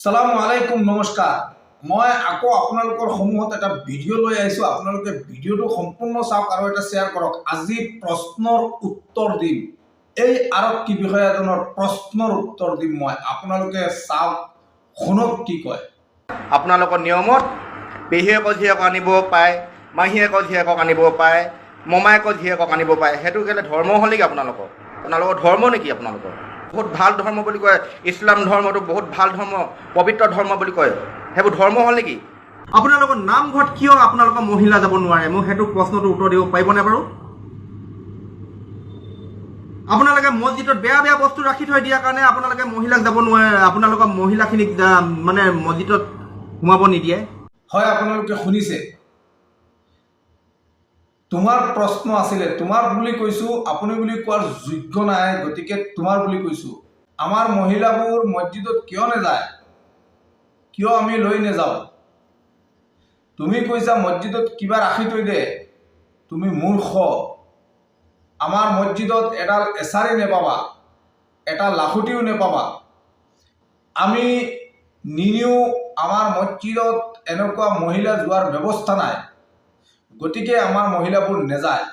সালামু আলাইকুম, নমস্কাৰ। মই আকৌ আপোনালোকৰ সমূহত এটা ভিডিঅ' লৈ আহিছোঁ। আপোনালোকে ভিডিঅ'টো সম্পূৰ্ণ চাওক আৰু এটা শ্বেয়াৰ কৰক। আজি প্ৰশ্নৰ উত্তৰ দিম, এই আৰক্ষী বিষয়াজনৰ প্ৰশ্নৰ উত্তৰ দিম মই। আপোনালোকে চাওক, শুনক কি কয়। আপোনালোকৰ নিয়মত পেহীয়েকৰ জীয়েকক আনিব পায়, মাহীয়েকৰ জীয়েকক আনিব পায়, মমায়েকৰ জীয়েকক আনিব পায়। সেইটো কেলৈ ধৰ্ম হ'ল নেকি আপোনালোকৰ ধৰ্ম নেকি? আপোনালোকৰ বহুত ভাল ধৰ্ম বুলি কয়, ইছলাম ধৰ্মটো বহুত ভাল ধৰ্ম, পবিত্ৰ ধৰ্ম বুলি কয়। সেইবোৰ ধৰ্ম হ'ল নেকি? আপোনালোকৰ নামঘৰত কিয় আপোনালোকৰ মহিলা যাব নোৱাৰে? মোক সেইটো প্ৰশ্নটো উত্তৰ দিব পাৰিবনে বাৰু? আপোনালোকে মছজিদত বেয়া বেয়া বস্তু ৰাখি থৈ দিয়াৰ কাৰণে আপোনালোকে মহিলাক যাব নোৱাৰে, আপোনালোকৰ মহিলাখিনিক মানে মছজিদত সোমাব নিদিয়ে। হয়, আপোনালোকে শুনিছে। তোমাৰ প্ৰশ্ন আছিলে, তোমাৰ বুলি কৈছোঁ, আপুনি বুলি কোৱাৰ যোগ্য নাই, গতিকে তোমাৰ বুলি কৈছোঁ। আমাৰ মহিলাবোৰ মছজিদত কিয় নাযায়, কিয় আমি লৈ নাযাওঁ? তুমি কৈছা মছজিদত কিবা ৰাখি থৈ দে, তুমি মূৰ্খ। আমাৰ মছজিদত এডাল এছাৰি নেপাবা, এটা লাখুটিও নেপাবা। আমি নিনিও, আমাৰ মছজিদত এনেকুৱা মহিলা যোৱাৰ ব্যৱস্থা নাই, গতিকে আমাৰ মহিলাবোৰ নেযায়।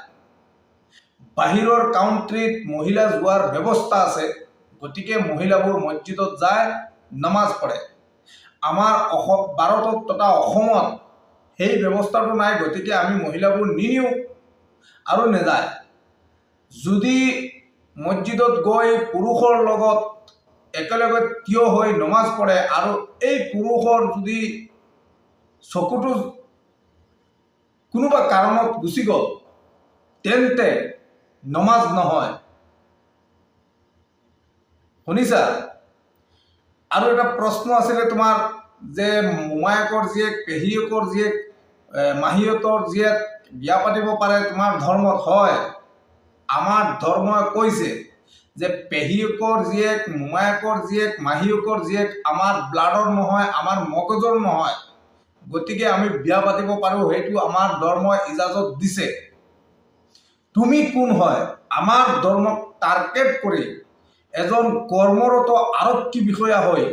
বাহিৰৰ কাউণ্ট্ৰিত মহিলা যোৱাৰ ব্যৱস্থা আছে, গতিকে মহিলাবোৰ মছজিদত যায়, নামাজ পঢ়ে। আমাৰ ভাৰতত তথা অসমত সেই ব্যৱস্থাটো নাই, গতিকে আমি মহিলাবোৰ নিনিও আৰু নেযায়। যদি মছজিদত গৈ পুৰুষৰ লগত একেলগে থিয় হৈ নমাজ পঢ়ে আৰু এই পুৰুষৰ যদি চকুটো কোনোবা কাৰণত গুচি গ'ল, তেন্তে নমাজ নহয়। শুনিছা? আৰু এটা প্ৰশ্ন আছিলে তোমাৰ, যে মোমায়েকৰ জীয়েক, পেহীয়েকৰ জীয়েক, মাহীহঁতৰ জীয়েক বিয়া পাতিব পাৰে তোমাৰ ধৰ্মত? হয়, আমাৰ ধৰ্মই কৈছে যে পেহীয়েকৰ জীয়েক, মোমায়েকৰ জীয়েক, মাহীয়েকৰ জীয়েক আমাৰ ব্লাডৰ নহয়, আমাৰ মগজৰ নহয়, গতিকে আমি বিয়া পাতিব পাৰোঁ, সেইটো আমাৰ ধৰ্মই ইজাজত দিছে। তুমি কোন হয়? আমাৰ ধৰ্মক টাৰ্গেট কৰি এজন কৰ্মৰত আৰক্ষী বিষয়া হৈ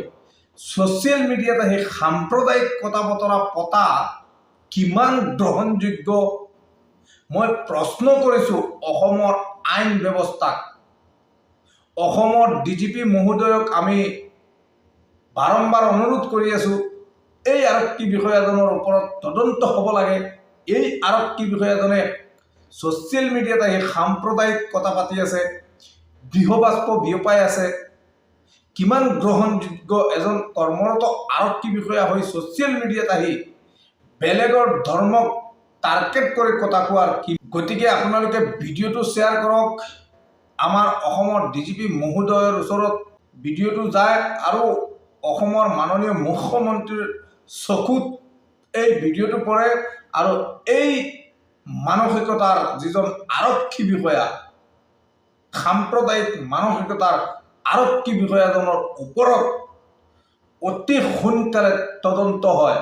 ছ'চিয়েল মিডিয়াত সেই সাম্প্ৰদায়িক কথা বতৰা পতা কিমান গ্ৰহণযোগ্য? মই প্ৰশ্ন কৰিছোঁ অসমৰ আইন ব্যৱস্থাক, অসমৰ DGP মহোদয়ক আমি বাৰম্বাৰ অনুৰোধ কৰি আছোঁ, এই আৰক্ষী বিষয়াজনৰ ওপৰত তদন্ত হ'ব লাগে। এই আৰক্ষী বিষয়াজনে ছ'চিয়েল মিডিয়াত আহি সাম্প্ৰদায়িক কথা পাতি আছে, গৃহবাস্প বিয়পাই আছে। কিমান গ্ৰহণযোগ্য এজন কৰ্মৰত আৰক্ষী বিষয়া হৈ ছ'চিয়েল মিডিয়াত আহি বেলেগৰ ধৰ্মক টাৰ্গেট কৰি কথা কোৱাৰ কি? গতিকে আপোনালোকে ভিডিঅ'টো শ্বেয়াৰ কৰক। আমাৰ অসমৰ DGP মহোদয়ৰ ওচৰত ভিডিঅ'টো যায় আৰু অসমৰ মাননীয় মুখ্যমন্ত্ৰীৰ চকুত এই ভিডিঅ'টো পৰে আৰু এই মানসিকতাৰ যিজন আৰক্ষী বিষয়া, সাম্প্ৰদায়িক মানসিকতাৰ আৰক্ষী বিষয়াজনৰ ওপৰত অতি সোনকালে তদন্ত হয়।